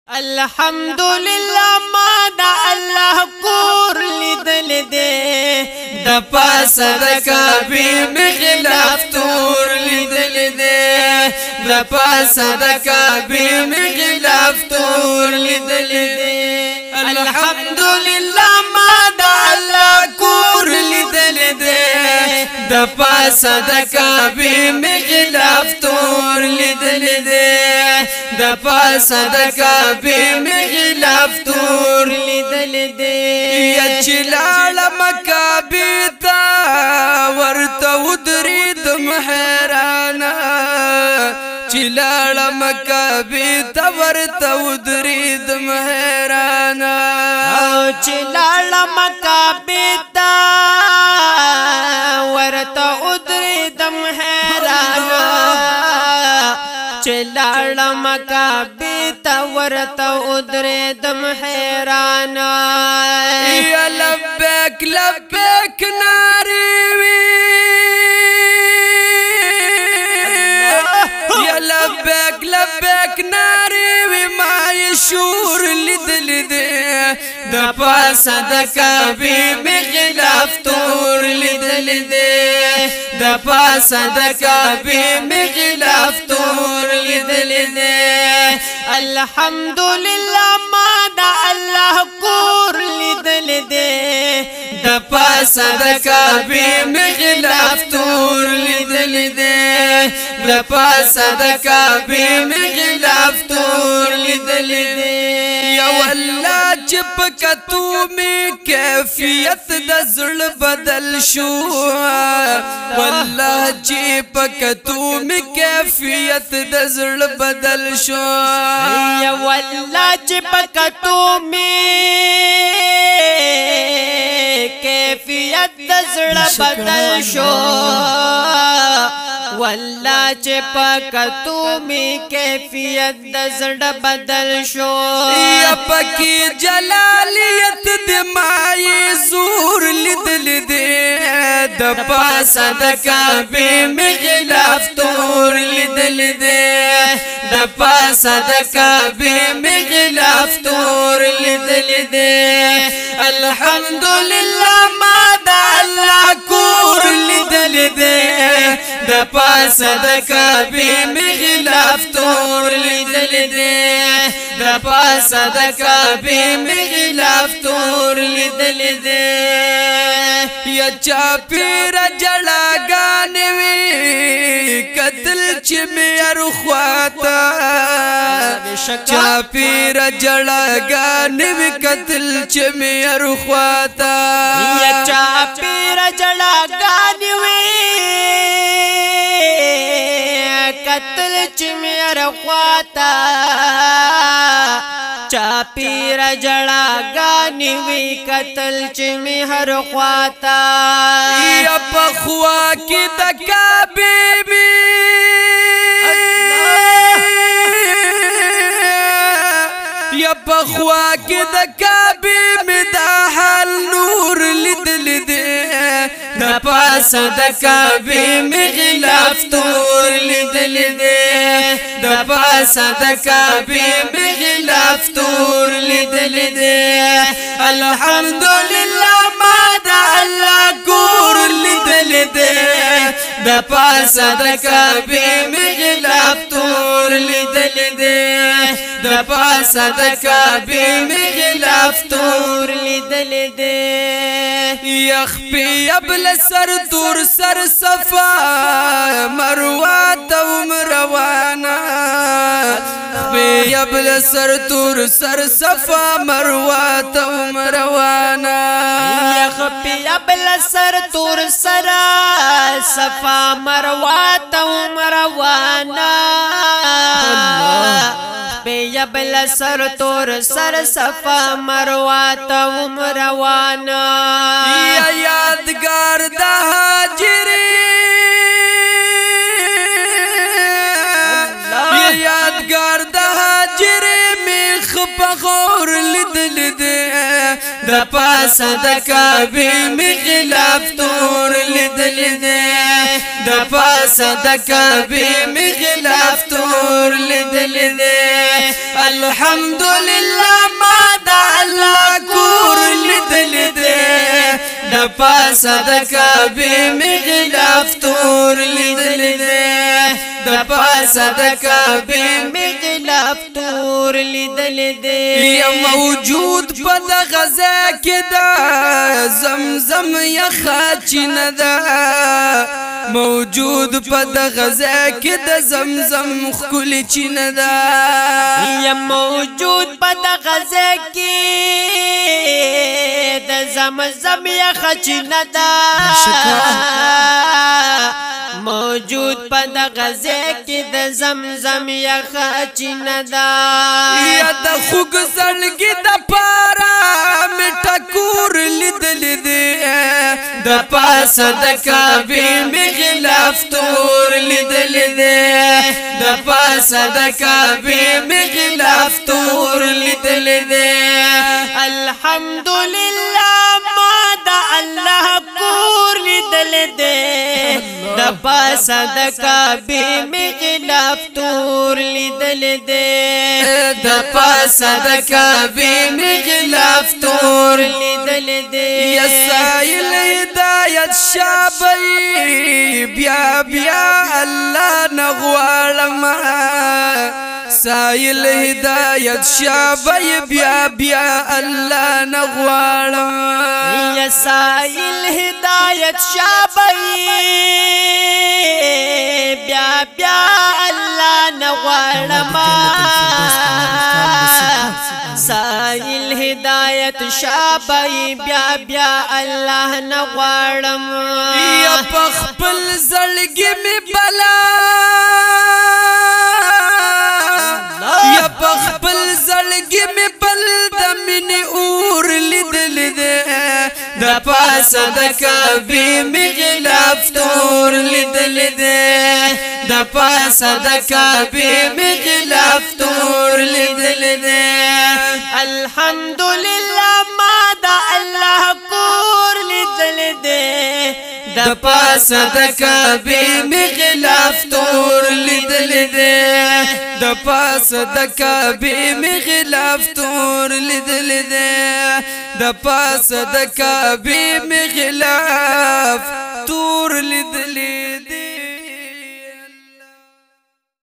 الحمدلله ما دا الله کور لیدل دے د پاس د کعبه مخلاف تور لیدل دے د پاس د کعبه مخلاف تور لیدل دے الحمدلله ما دا الله کور لیدل دے د پاس د کعبه مخلاف تور لیدل دے د پاس د کعبه مخلاف تور لیدل دے یا چلال مکعبه تا ورته ودرید حیرانا چلال مکعبه تا ورته ودرید حیرانا چلال مکعبه تا ورته ودرید حیرانا چلال مکعبه تا ورته ودریدم حیرانا یا لبیک لبیک ناری وی یا لبیک لبیک ناری وی ما شور لیدل دے د پاس د کعبه مخلاف تور لیدل دے د پاس د کعبه مخلاف تور لیدل دے الحمدلله ما دا الله کور لیدل دے د پاس د کعبه مخلاف تور لیدل دے د پاس د کعبه مخلاف تور لیدل دے یا والله چپ کتو می کیفیت د زړه بدل شو والله چپ کتو می کیفیت د زړه بدل شو یا والله چپ کتو می کیفیت د زړه بدل شو والله چې پکتو می کیفیت د زړه بدل شو یا پکې جلالیت د مای زور لیدل دے د پاس د کعبه مخلاف تور لیدل دے د پاس د کعبه مخلاف تور لیدل دے الحمدلله ما دا الله کور لیدل دے د پاس د کعبه مخلاف تور لیدل دے د پاس د کعبه مخلاف تور لیدل دے یا چاپیر جړاګان وی قتل چې مې ارخواتا چاپیر جړاګان وی قتل چې مې ارخواتا یا چاپیر جړاګان وی قتل چې مې ارخواتا چاپیر جړاګانې وی قتل چې مې هر خواتا یا پخوا کې د کعبه یا پخوا کې د کعبه مې د حال نور لیدل دے د پاس د کعبه مخلاف تور لیدل دے د پاس د کعبه مخلاف تور لیدل دے الحمدلله ما دا الله کور لیدل دے د پاس د کعبه مخلاف تور لیدل دے د پاس د کعبه مخلاف تور لیدل دے یخفی ابل سر تور سر صفا مروه توم روانا یخفی ابل سر تور سر صفا مروه توم روانا یخفی ابل سر تور سر صفا مروه توم روانا یبل سر تور سر صفا مروه توم روانا یا یادگار د هاجر یا یادگار د هاجر میخ بغور لیدل دے د پاس د کعبه مخلاف تور لیدل دے د پاس د کعبه مخلاف تور لیدل دے الحمدلله ما د الله کور لیدل دی د پاسه د کعبې مې غلاف تور لیدل دی د پاسه د کعبې مې غلاف تور لیدل دی یا موجود په دغه ځای کې د زمزم یخه چینه ده موجود په دغه ځای کې د زمزم ښکلې چینه ده یا موجود په دغه ځای کې د زمزم یخه چینه ده موجود په دغه ځای کې د زمزم یخه چینه ده یا د خوږ زړګي دپاره مې ټکور لیدلی دی د پاسه د کعبې مې غلاف تور لیدلی دی د پاسه د کعبې مې غلاف تور لیدلی دی الحمدلله ما د الله کور لیدلی دی د پاسه د کعبې مې غلاف تور لیدلی دی د پاسه د کعبې مې غلاف تور لیدلی دی یا سایل هدایت شابی بیا بیا الله نه غواړم سایل هدایت شابی بیا بیا الله نه غواړم یا سایل هدایت شابی بیا بیا الله نه غواړم سایل هدایت شابی بیا بیا الله نه غواړم یا په خپل زړګي مې بلا یا په خپل زړګي مې بل د مینې اور لیدلی دی د پاسه د کعبې مې غلاف تور لیدلی دی د پاسه د کعبې مې غلاف تور لیدلی دی الحمدلله ما د الله کور لیدلی دی د پاسه د کعبې مې غلاف تور لیدلی دی د پاسه د کعبې مې غلاف تور لیدلی دی د پاسه د کعبې مې غلاف تور لیدلی دی